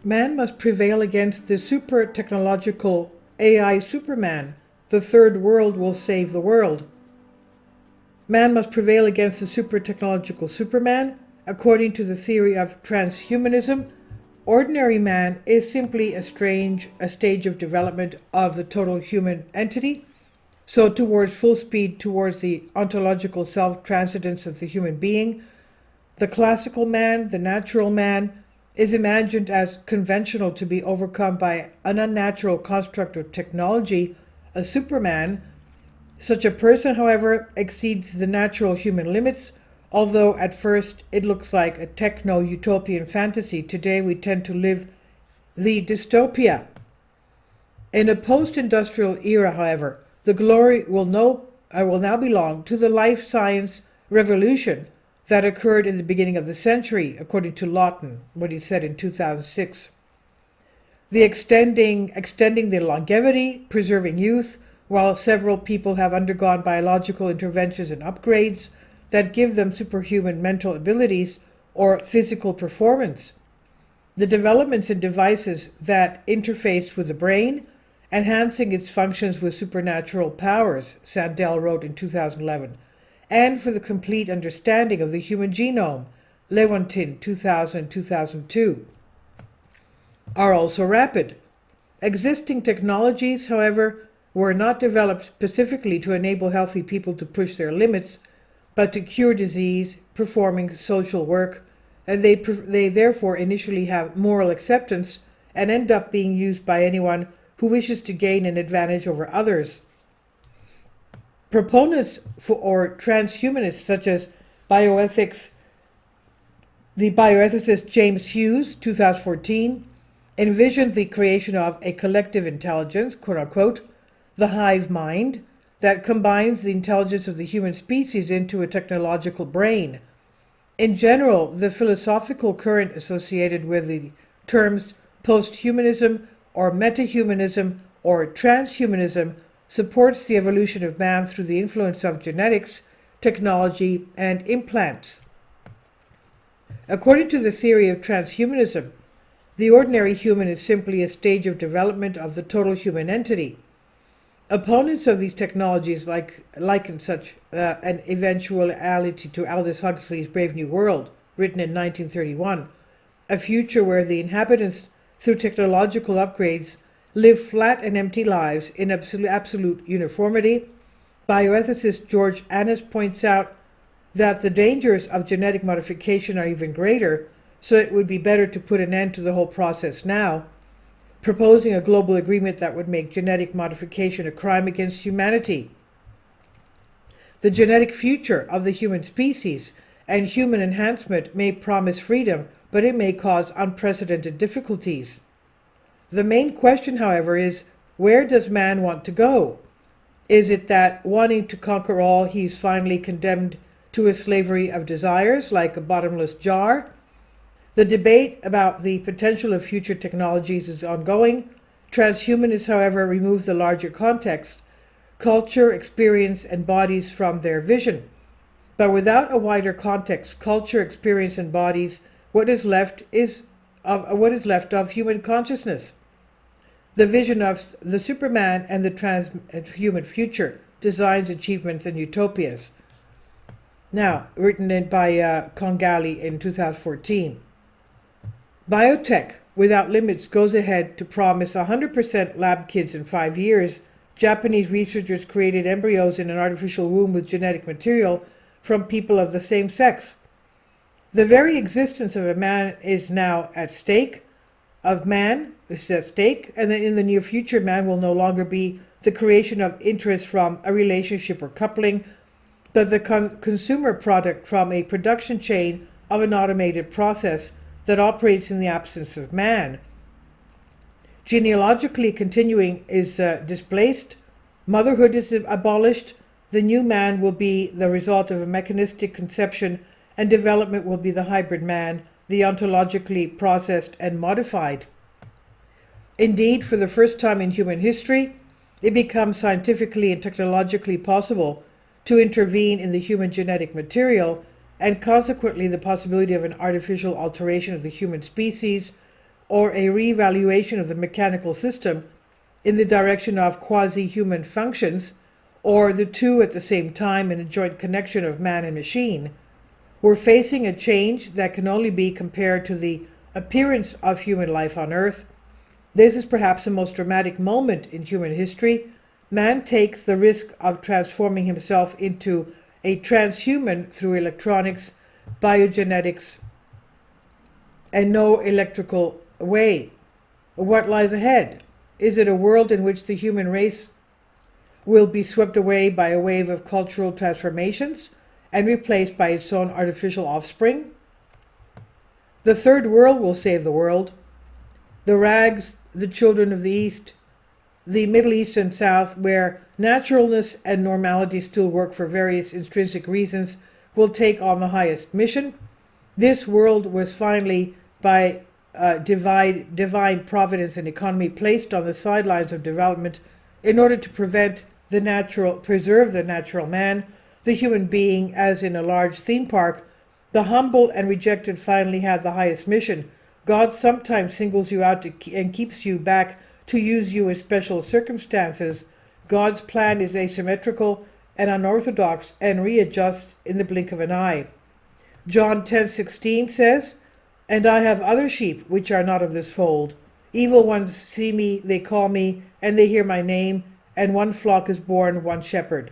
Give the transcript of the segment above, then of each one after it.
Man must prevail against the super technological AI Superman. The third world will save the world. Man must prevail against the super technological Superman. According to the theory of transhumanism, ordinary man is simply a stage of development of the total human entity, so towards full speed towards the ontological self-transcendence of the human being. The classical man, the natural man, is imagined as conventional to be overcome by an unnatural construct of technology, a Superman. Such a person, however, exceeds the natural human limits, although at first it looks like a techno-utopian fantasy. Today we tend to live the dystopia. In a post-industrial era, however, the glory will now belong to the life science revolution that occurred in the beginning of the century, according to Lawton, what he said in 2006. The extending the longevity, preserving youth, while several people have undergone biological interventions and upgrades that give them superhuman mental abilities or physical performance. The developments in devices that interface with the brain, enhancing its functions with supernatural powers, Sandel wrote in 2011, and for the complete understanding of the human genome, Lewontin 2000-2002, are also rapid. Existing technologies, however, were not developed specifically to enable healthy people to push their limits, but to cure disease, performing social work, and they therefore initially have moral acceptance and end up being used by anyone who wishes to gain an advantage over others. Proponents or transhumanists such as the bioethicist James Hughes, 2014, envisioned the creation of a collective intelligence, quote unquote, the hive mind, that combines the intelligence of the human species into a technological brain. In general, the philosophical current associated with the terms posthumanism or metahumanism or transhumanism supports the evolution of man through the influence of genetics, technology, and implants. According to the theory of transhumanism, the ordinary human is simply a stage of development of the total human entity. Opponents of these technologies liken such an eventuality to Aldous Huxley's Brave New World, written in 1931, a future where the inhabitants, through technological upgrades, live flat and empty lives in absolute uniformity. Bioethicist George Annis points out that the dangers of genetic modification are even greater, so it would be better to put an end to the whole process now, proposing a global agreement that would make genetic modification a crime against humanity. The genetic future of the human species and human enhancement may promise freedom, but it may cause unprecedented difficulties. The main question, however, is where does man want to go? Is it that, wanting to conquer all, he's finally condemned to a slavery of desires like a bottomless jar? The debate about the potential of future technologies is ongoing. Transhumanists, however, remove the larger context, culture, experience, and bodies from their vision. But without a wider context, culture, experience, and bodies, what is left of human consciousness? The vision of the Superman and the transhuman future, designs, achievements, and utopias. Now, written by Kongali in 2014. Biotech Without Limits goes ahead to promise 100% lab kids in 5 years. Japanese researchers created embryos in an artificial womb with genetic material from people of the same sex. The very existence of a man is now at stake, and then in the near future, man will no longer be the creation of interest from a relationship or coupling, but the consumer product from a production chain of an automated process that operates in the absence of man. Genealogically continuing is displaced, motherhood is abolished, the new man will be the result of a mechanistic conception, and development will be the hybrid man, the ontologically processed and modified. Indeed, for the first time in human history, it becomes scientifically and technologically possible to intervene in the human genetic material, and consequently the possibility of an artificial alteration of the human species, or a reevaluation of the mechanical system in the direction of quasi-human functions, or the two at the same time in a joint connection of man and machine, we're facing a change that can only be compared to the appearance of human life on Earth. This is perhaps the most dramatic moment in human history. Man takes the risk of transforming himself into a transhuman through electronics, biogenetics, and no electrical way. What lies ahead? Is it a world in which the human race will be swept away by a wave of cultural transformations and replaced by its own artificial offspring? The third world will save the world. The rags, the children of the East, the Middle East and South, where naturalness and normality still work for various intrinsic reasons, will take on the highest mission. This world was finally, by divine providence and economy, placed on the sidelines of development in order to preserve the natural man, the human being, as in a large theme park. The humble and rejected finally have the highest mission. God sometimes singles you out and keeps you back to use you in special circumstances. God's plan is asymmetrical and unorthodox and readjusts in the blink of an eye. John 10:16 says, "And I have other sheep which are not of this fold. Evil ones see me, they call me, and they hear my name, and one flock is born, one shepherd."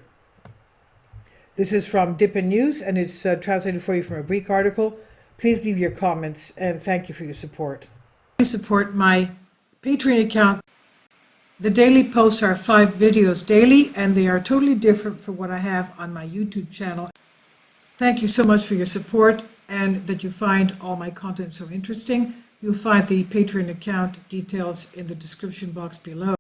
This is from Dippin News, and it's translated for you from a Greek article. Please leave your comments, and thank you for your support. Please support my Patreon account. The daily posts are 5 videos daily, and they are totally different from what I have on my YouTube channel. Thank you so much for your support, and that you find all my content so interesting. You'll find the Patreon account details in the description box below.